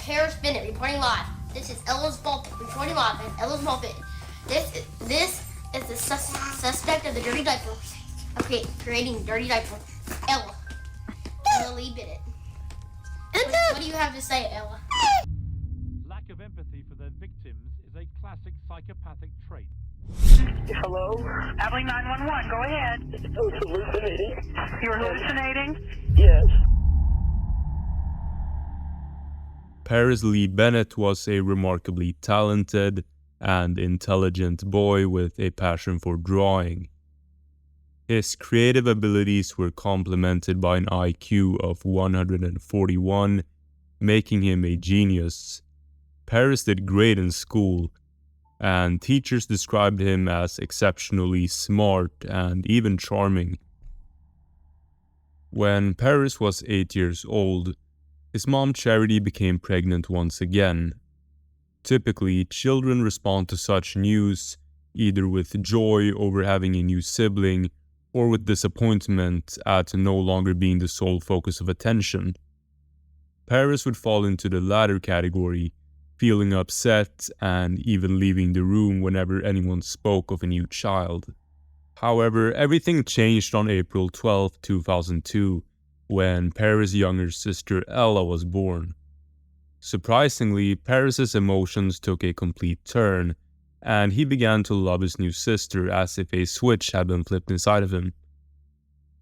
Paris Bennett reporting live. This is Ella's pulpit reporting live at Ella's pulpit. This is the suspect of the dirty diaper, creating dirty diaper. Ella Lee Bennett. What do you have to say, Ella? Lack of empathy for their victims is a classic psychopathic trait. Hello? Abilene 911, go ahead. I was hallucinating. You were hallucinating? Yes. Paris Lee Bennett was a remarkably talented and intelligent boy with a passion for drawing. His creative abilities were complemented by an IQ of 141, making him a genius. Paris did great in school, and teachers described him as exceptionally smart and even charming. When Paris was 8 years old, his mom Charity became pregnant once again. Typically, children respond to such news either with joy over having a new sibling or with disappointment at no longer being the sole focus of attention. Paris would fall into the latter category, feeling upset and even leaving the room whenever anyone spoke of a new child. However, everything changed on April 12, 2002, when Paris' younger sister Ella was born. Surprisingly, Paris' emotions took a complete turn, and he began to love his new sister as if a switch had been flipped inside of him.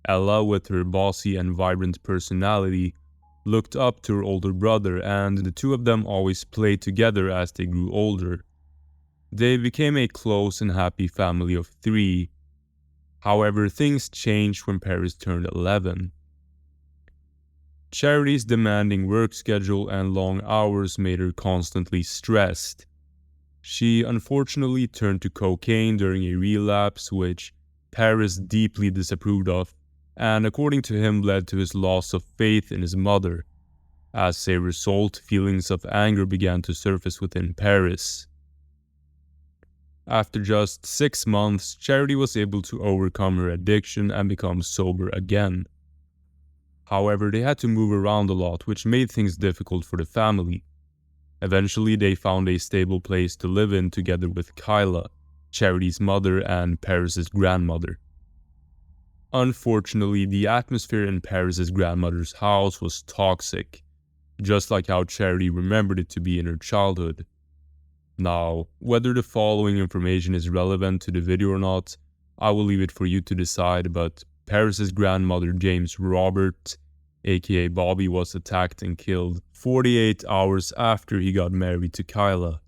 Ella, with her bossy and vibrant personality, looked up to her older brother, and the two of them always played together as they grew older. They became a close and happy family of 3. However, things changed when Paris turned 11. Charity's demanding work schedule and long hours made her constantly stressed. She unfortunately turned to cocaine during a relapse, which Paris deeply disapproved of, and according to him led to his loss of faith in his mother. As a result, feelings of anger began to surface within Paris. After just 6 months, Charity was able to overcome her addiction and become sober again. However, they had to move around a lot, which made things difficult for the family. Eventually, they found a stable place to live in together with Kyla, Charity's mother and Paris' grandmother. Unfortunately, the atmosphere in Paris' grandmother's house was toxic, just like how Charity remembered it to be in her childhood. Now, whether the following information is relevant to the video or not, I will leave it for you to decide, but Paris' grandmother James Robert, aka Bobby, was attacked and killed 48 hours after he got married to Kyla.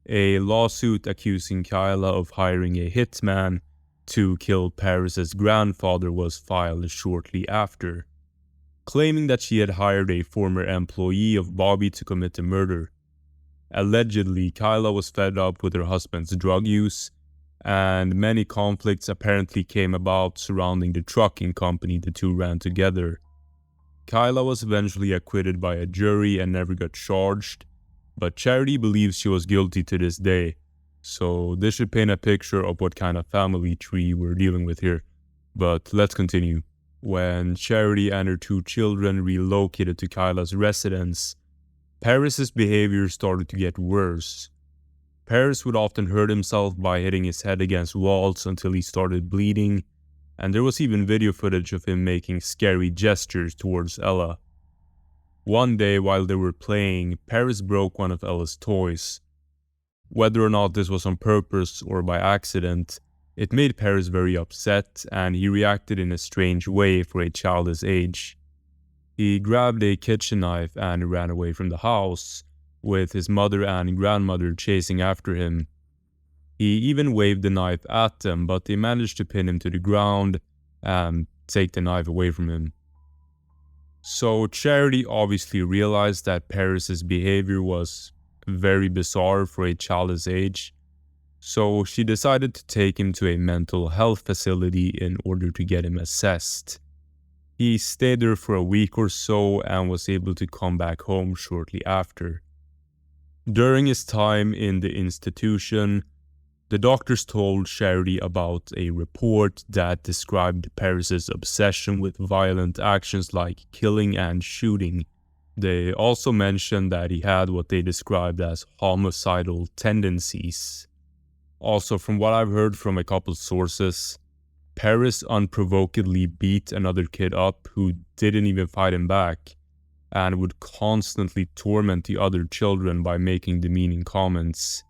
A lawsuit accusing Kyla of hiring a hitman to kill Paris' grandfather was filed shortly after, claiming that she had hired a former employee of Bobby to commit the murder. Allegedly, Kyla was fed up with her husband's drug use, and many conflicts apparently came about surrounding the trucking company the two ran together. Kyla was eventually acquitted by a jury and never got charged, but Charity believes she was guilty to this day, so this should paint a picture of what kind of family tree we're dealing with here. But let's continue. When Charity and her 2 children relocated to Kyla's residence, Paris' behavior started to get worse. Paris would often hurt himself by hitting his head against walls until he started bleeding, and there was even video footage of him making scary gestures towards Ella. One day while they were playing, Paris broke one of Ella's toys. Whether or not this was on purpose or by accident, it made Paris very upset, and he reacted in a strange way for a child his age. He grabbed a kitchen knife and ran away from the house, with his mother and grandmother chasing after him. He even waved the knife at them, but they managed to pin him to the ground and take the knife away from him. So Charity obviously realized that Paris' behavior was very bizarre for a child his age, so she decided to take him to a mental health facility in order to get him assessed. He stayed there for a week or so and was able to come back home shortly after. During his time in the institution, the doctors told Charity about a report that described Paris' obsession with violent actions like killing and shooting. They also mentioned that he had what they described as homicidal tendencies. Also, from what I've heard from a couple sources, Paris unprovokedly beat another kid up who didn't even fight him back, and would constantly torment the other children by making demeaning comments.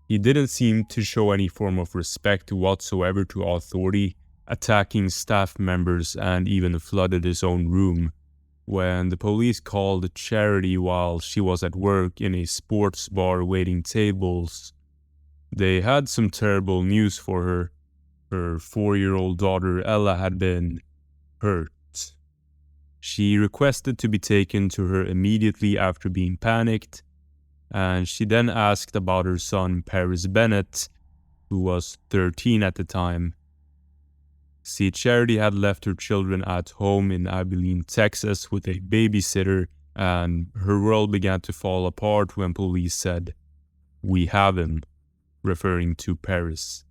He didn't seem to show any form of respect whatsoever to authority, attacking staff members and even flooded his own room. When the police called Charity while she was at work in a sports bar waiting tables, they had some terrible news for her. Her 4-year-old daughter Ella had been hurt. She requested to be taken to her immediately after being panicked, and she then asked about her son Paris Bennett, who was 13 at the time. See, Charity had left her children at home in Abilene, Texas with a babysitter, and her world began to fall apart when police said, "We have him," referring to Paris.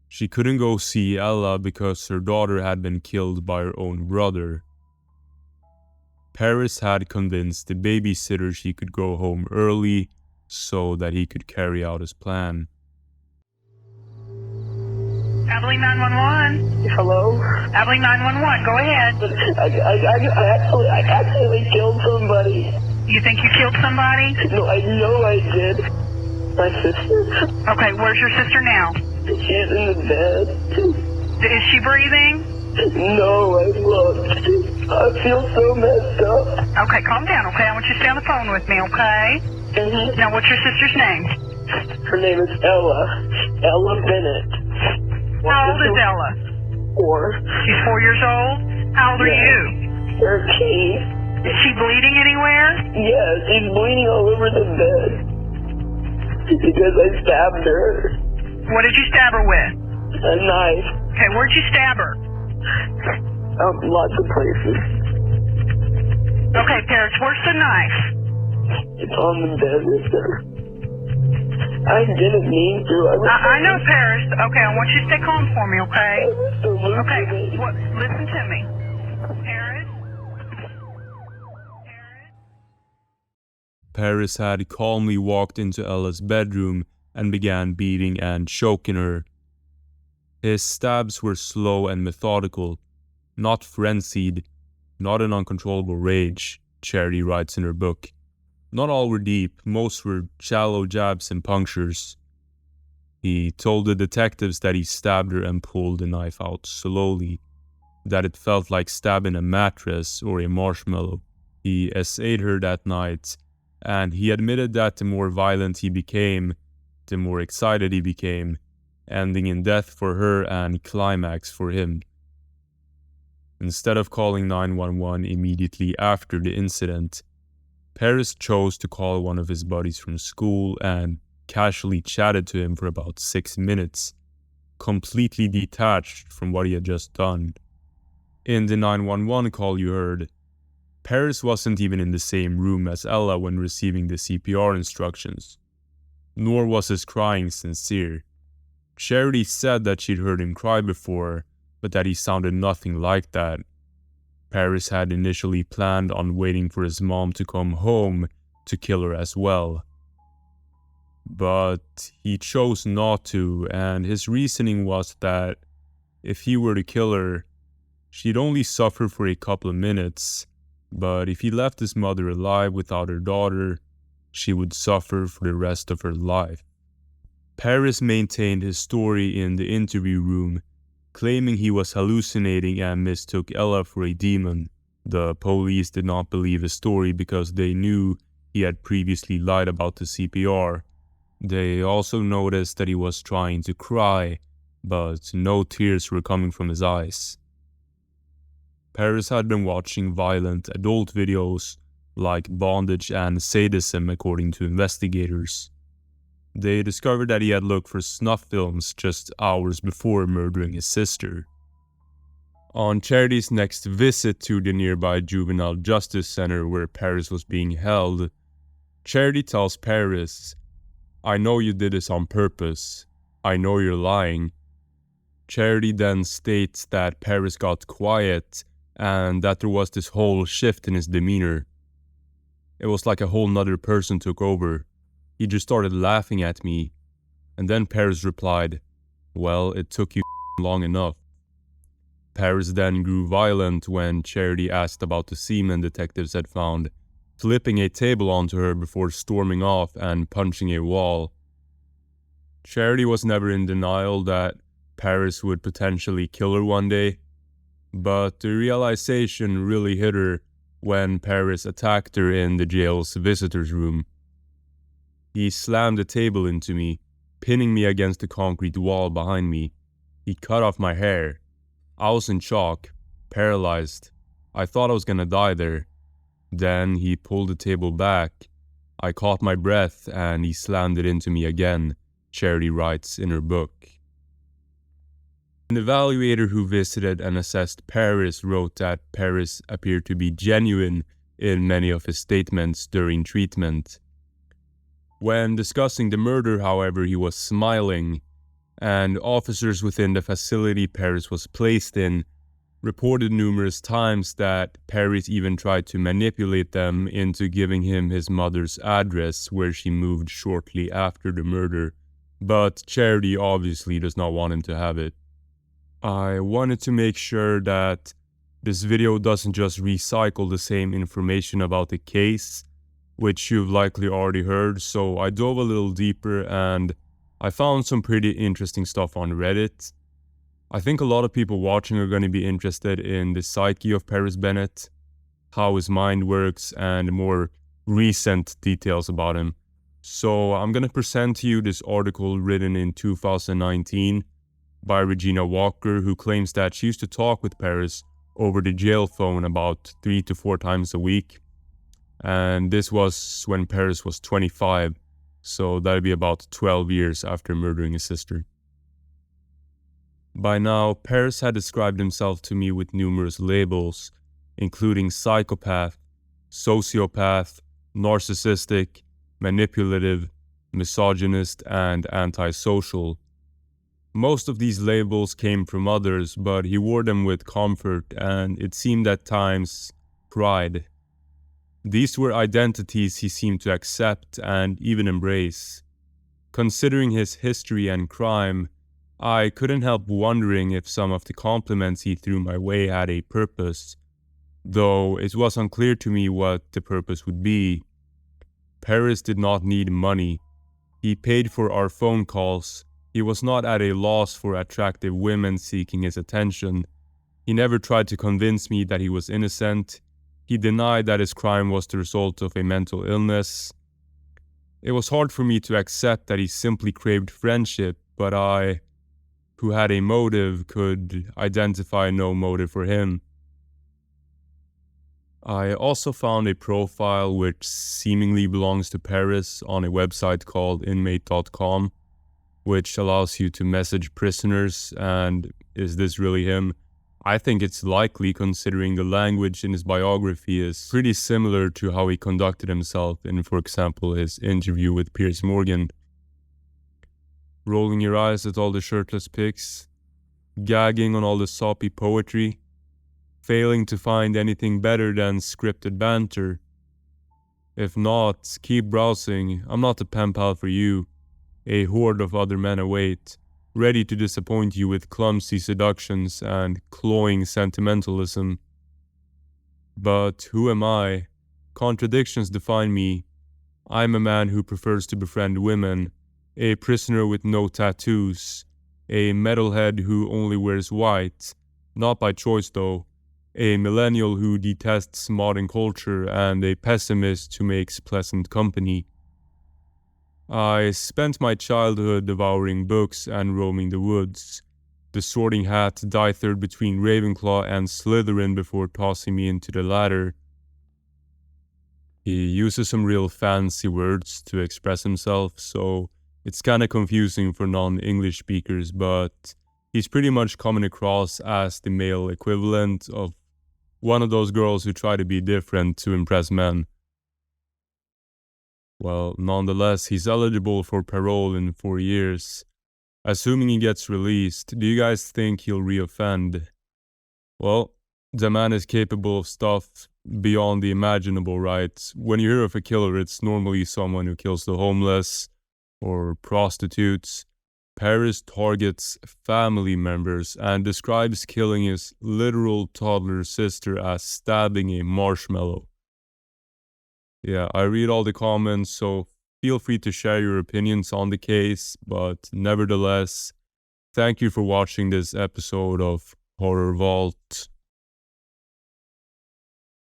She couldn't go see Ella because her daughter had been killed by her own brother. Paris had convinced the babysitter she could go home early so that he could carry out his plan. Abilene 911. Hello? Abilene 911, go ahead. I accidentally killed somebody. You think you killed somebody? No, I know I did. My sister? Okay, where's your sister now? She's in the bed. Is she breathing? No, I looked. I feel so messed up. Okay, calm down, okay? I want you to stay on the phone with me, okay? Mm-hmm. Now, what's your sister's name? Her name is Ella. Ella Bennett. How old is Ella? 4. She's 4 years old? How old are Yeah. you? 13. Is she bleeding anywhere? Yes, she's bleeding all over the bed. Because I stabbed her. What did you stab her with? A knife. Okay, where'd you stab her? Lots of places. Okay, Paris, where's the knife? It's on the bed, sister. I didn't mean to. I know, Paris. Okay, I want you to stay calm for me, okay? Okay, Okay. listen to me. Paris? Paris had calmly walked into Ella's bedroom and began beating and choking her. His stabs were slow and methodical, not frenzied, not an uncontrollable rage, Charity writes in her book. Not all were deep, most were shallow jabs and punctures. He told the detectives that he stabbed her and pulled the knife out slowly, that it felt like stabbing a mattress or a marshmallow. He essayed her that night, and he admitted that the more violent he became, the more excited he became, ending in death for her and climax for him. Instead of calling 911 immediately after the incident, Paris chose to call one of his buddies from school and casually chatted to him for about 6 minutes, completely detached from what he had just done. In the 911 call you heard, Paris wasn't even in the same room as Ella when receiving the CPR instructions, nor was his crying sincere. Charity said that she'd heard him cry before, but that he sounded nothing like that. Paris had initially planned on waiting for his mom to come home to kill her as well. But he chose not to, and his reasoning was that if he were to kill her, she'd only suffer for a couple of minutes, but if he left his mother alive without her daughter, she would suffer for the rest of her life. Paris maintained his story in the interview room, claiming he was hallucinating and mistook Ella for a demon. The police did not believe his story because they knew he had previously lied about the CPR. They also noticed that he was trying to cry, but no tears were coming from his eyes. Paris had been watching violent adult videos like bondage and sadism, according to investigators. They discovered that he had looked for snuff films just hours before murdering his sister. On Charity's next visit to the nearby juvenile justice center where Paris was being held, Charity tells Paris, "I know you did this on purpose. I know you're lying." Charity then states that Paris got quiet and that there was this whole shift in his demeanor. It was like a whole nother person took over. He just started laughing at me. And then Paris replied, "Well, it took you long enough." Paris then grew violent when Charity asked about the semen detectives had found, flipping a table onto her before storming off and punching a wall. Charity was never in denial that Paris would potentially kill her one day, but the realization really hit her when Paris attacked her in the jail's visitors' room. He slammed the table into me, pinning me against the concrete wall behind me. He cut off my hair. I was in shock, paralyzed. I thought I was gonna die there. Then he pulled the table back. I caught my breath and he slammed it into me again, Charity writes in her book. An evaluator who visited and assessed Paris wrote that Paris appeared to be genuine in many of his statements during treatment. When discussing the murder, however, he was smiling, and officers within the facility Paris was placed in reported numerous times that Paris even tried to manipulate them into giving him his mother's address where she moved shortly after the murder, but Charity obviously does not want him to have it. I wanted to make sure that this video doesn't just recycle the same information about the case, which you've likely already heard, so I dove a little deeper and I found some pretty interesting stuff on Reddit. I think a lot of people watching are going to be interested in the psyche of Paris Bennett, how his mind works, and more recent details about him. So I'm going to present to you this article written in 2019 by Regina Walker, who claims that she used to talk with Paris over the jail phone about 3 to 4 times a week. And this was when Paris was 25, so that'd be about 12 years after murdering his sister. By now, Paris had described himself to me with numerous labels, including psychopath, sociopath, narcissistic, manipulative, misogynist, and antisocial. Most of these labels came from others, but he wore them with comfort and, it seemed at times, pride. These were identities he seemed to accept and even embrace. Considering his history and crime, I couldn't help wondering if some of the compliments he threw my way had a purpose, though it was unclear to me what the purpose would be. Paris did not need money. He paid for our phone calls. He was not at a loss for attractive women seeking his attention. He never tried to convince me that he was innocent. He denied that his crime was the result of a mental illness. It was hard for me to accept that he simply craved friendship, but I, who had a motive, could identify no motive for him. I also found a profile which seemingly belongs to Paris on a website called inmate.com, which allows you to message prisoners, and is this really him? I think it's likely, considering the language in his biography is pretty similar to how he conducted himself in, for example, his interview with Piers Morgan. Rolling your eyes at all the shirtless pics, gagging on all the soppy poetry, failing to find anything better than scripted banter. If not, keep browsing. I'm not the pen pal for you. A horde of other men await, ready to disappoint you with clumsy seductions and cloying sentimentalism. But who am I? Contradictions define me. I'm a man who prefers to befriend women, a prisoner with no tattoos, a metalhead who only wears white, not by choice though, a millennial who detests modern culture, and a pessimist who makes pleasant company. I spent my childhood devouring books and roaming the woods. The Sorting Hat dithered between Ravenclaw and Slytherin before tossing me into the latter. He uses some real fancy words to express himself, so it's kinda confusing for non-English speakers, but he's pretty much coming across as the male equivalent of one of those girls who try to be different to impress men. Well, nonetheless, he's eligible for parole in 4 years. Assuming he gets released, do you guys think he'll reoffend? Well, The man is capable of stuff beyond the imaginable, right? When you hear of a killer, it's normally someone who kills the homeless or prostitutes. Paris targets family members and describes killing his literal toddler sister as stabbing a marshmallow. Yeah, I read all the comments, so feel free to share your opinions on the case, but nevertheless, thank you for watching this episode of Horror Vault.